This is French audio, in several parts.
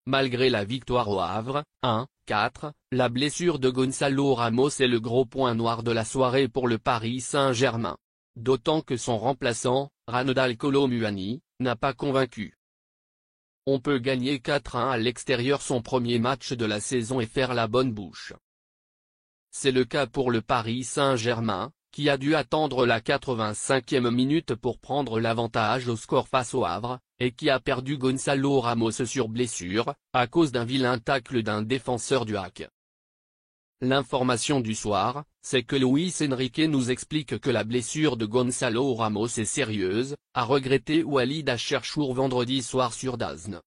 malgré la victoire au Havre, 1-4, la blessure de Gonçalo Ramos est le gros point noir de la soirée pour le Paris Saint-Germain. D'autant que son remplaçant, Randal Kolo Muani, n'a pas convaincu. On peut gagner 4-1 à l'extérieur son premier match de la saison et faire la bonne bouche. C'est le cas pour le Paris Saint-Germain, qui a dû attendre la 85e minute pour prendre l'avantage au score face au Havre, et qui a perdu Gonçalo Ramos sur blessure, à cause d'un vilain tacle d'un défenseur du HAC. L'information du soir, c'est que Luis Enrique nous explique que la blessure de Gonçalo Ramos est sérieuse, a regretté Walid Acharchour vendredi soir sur DAZN.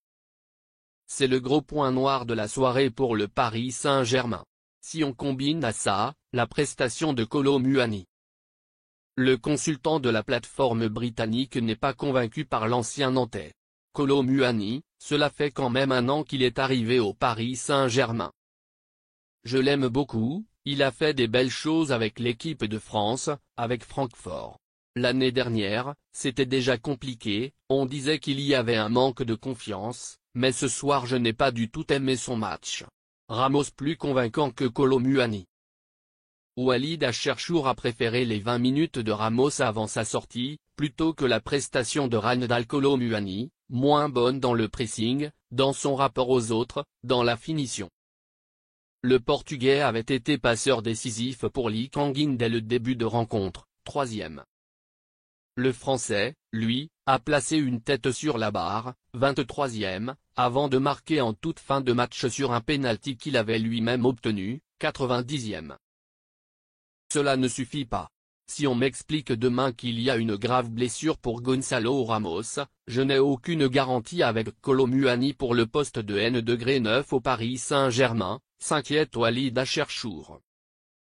C'est le gros point noir de la soirée pour le Paris Saint-Germain. Si on combine à ça, la prestation de Kolo Muani. Le consultant de la plateforme britannique n'est pas convaincu par l'ancien Nantais. Kolo Muani, cela fait quand même 1 an qu'il est arrivé au Paris Saint-Germain. Je l'aime beaucoup, il a fait des belles choses avec l'équipe de France, avec Francfort. L'année dernière, c'était déjà compliqué, on disait qu'il y avait un manque de confiance, mais ce soir je n'ai pas du tout aimé son match. Ramos plus convaincant que Kolo Muani. Walid Acharchour a préféré les 20 minutes de Ramos avant sa sortie, plutôt que la prestation de Randal Kolo Muani, moins bonne dans le pressing, dans son rapport aux autres, dans la finition. Le Portugais avait été passeur décisif pour Lee Kang-in dès le début de rencontre, 3e. Le Français, lui, a placé une tête sur la barre, 23e, avant de marquer en toute fin de match sur un pénalty qu'il avait lui-même obtenu, 90e. Cela ne suffit pas. Si on m'explique demain qu'il y a une grave blessure pour Gonçalo Ramos, je n'ai aucune garantie avec Kolo Muani pour le poste de N-9 au Paris Saint-Germain, s'inquiète Walid Acharchour.